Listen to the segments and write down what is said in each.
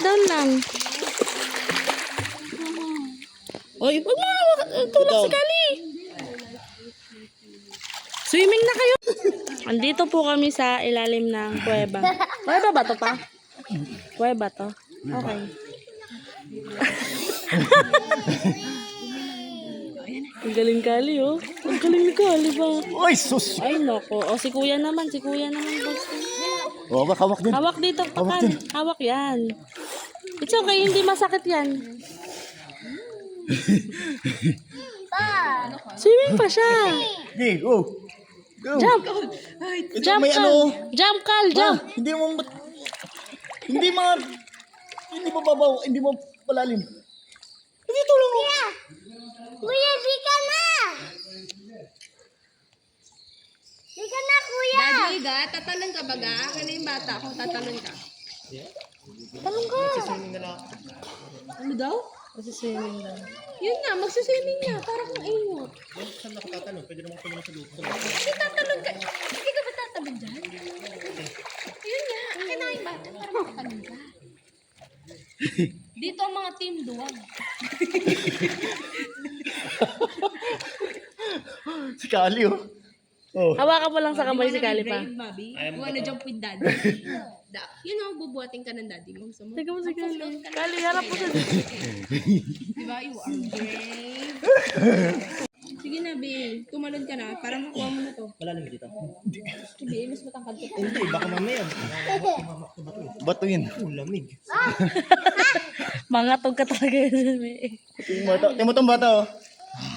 down lang. Oy, wag mo na tulak si Kali. Swimming na kayo. Andito po kami sa ilalim ng kuweba. Kuweba ba to pa? Kuweba to? Okay. Ang galing Kali, oh. Ang galing ni Kali ba? Uy, sus! Ay, nako. O, si kuya naman. Si kuya naman. Oh, hawak din. Hawak dito, Hawak Pakal. din. Hawak yan. It's okay, hindi masakit yan. Swimming pa siya. Okay, go. Go. Jump. Ito, Jump, may Kal. ano. Jump, Kal. Ha? Jump. Hindi mababaw, hindi mo palalim. Dito lang mo. Kuya, di ka na! Di ka na, kuya! Daddy, ga, tatalon ka ba ga? Kaya yung bata kung tatalon ka. Talong ka. Ano daw? Kasi swimming lang. Yun nga, magsiswimming na. Para kung ingot. Saan nakatatalon? Pwede naman pala sa loob. Hindi tatalon ka. Hindi ka ba tatalon dyan? Yun nga, akin na yung bata para makatalon ka. Dito ang mga team duwag. Si Kali, oh. Oh. Hawakan mo lang sa kamay si Kali pa. Brave, Bobby. You wanna jump with daddy? You know, bubuhatin ka ng daddy mo. Gusto mo? Teka mo si Kali. Kali, harap mo sa... Diba? You are brave. Sige na, B. Tumalon ka na. Para makuha mo na to. Malalim dito. Sige, mas matangkad ka. Hindi, baka mamaya. Bato yun. Lamig. Mangatog ka talaga yun. Tingnan mo tong bata, oh.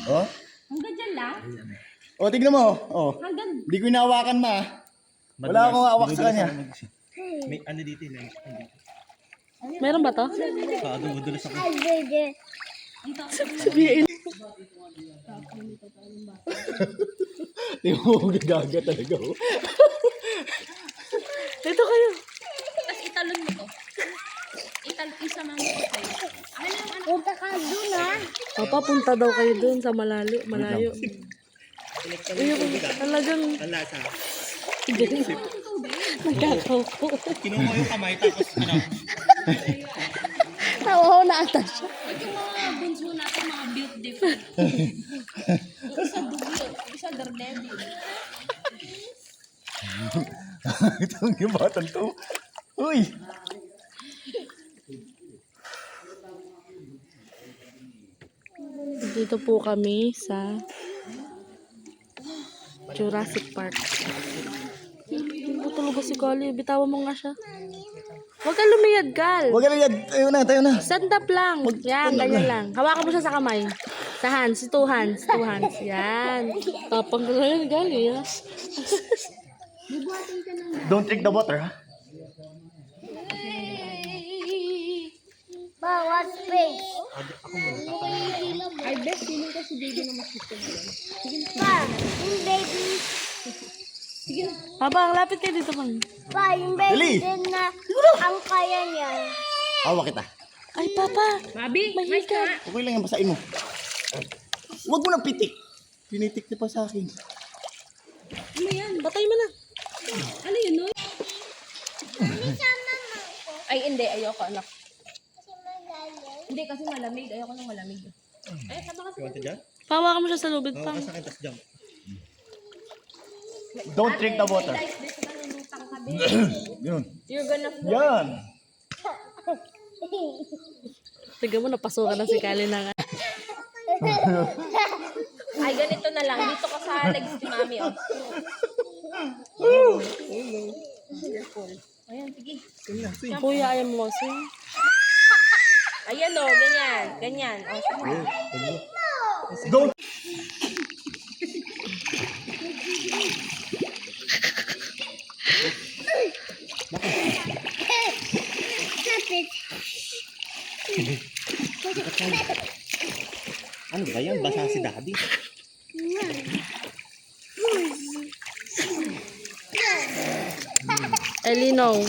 Oh? Hanggang dyan lang? Oh, tignan mo. Oh. Hanggang Hindi ko inahawakan ma. Wala akong hawak sa kanya. May ano dito yun. Meron ba to? Dudulas ako. Sabihin. Tingnan mo, gagaga talaga, oh. Dito kayo. Tapos italon mo to. Isama mo to sa'yo. Punta ka doon, ha? Papa, punta daw kayo dun sa malayo. Ayun, talagang Ang lasa. nagkakaw ko. Kinuha ko yung kamay tapos ano. Nawaw na ata siya. Ito yung mga bunso natin, mga built different. Isa dugyot, isa daredevil. Itong yung batang to. Uy! Dito po kami sa Jurassic Park. Hindi mo tulog si Kali. Bitawan mo nga siya. Huwag ka lumiyad, Kal. Huwag ka na yan. Tayo na. Stand up lang. Yan, ganyan lang. Hawakan mo siya sa kamay. Sa hands. Two hands. Yan. Tapang ka ngayon, Kali. Don't drink the water, ha? Bawat space. I bet feeling ko si baby na makita mo yan. Pa, yung baby. Habang, lapit kayo dito, Mang. Pa, yung baby Dali. din na ang kaya niya. Hawak kita. Ay, Papa. Mabi, May may hika. ka. Okay lang yan, basain mo. Huwag mo nang pitik. Pinitik niya pa sa akin. Ano yan? Patay mo na. Ano yun, no? Ay, hindi. Ayoko, anak. Hindi, kasi malamig. Ayoko nang malamig. Ay, sama kasi. Want to jump? Pawakan mo siya sa lubid, Oo, Pang. sa akin, tapos jump. Don't drink the water. Guys, dito ka nalutang ka, babe. Yun. You're gonna float. Yan. Tignan mo, napasukan na si Kali na nga. Ay, ganito na lang. Dito ka sa legs ni Mami, oh. Ayan, sige. Kuya, ayaw mo mag-swim. Ayan, oh. Ganyan. Ganyan. Oh, sige. Go. Ano ba yan? Basa si daddy. Elino.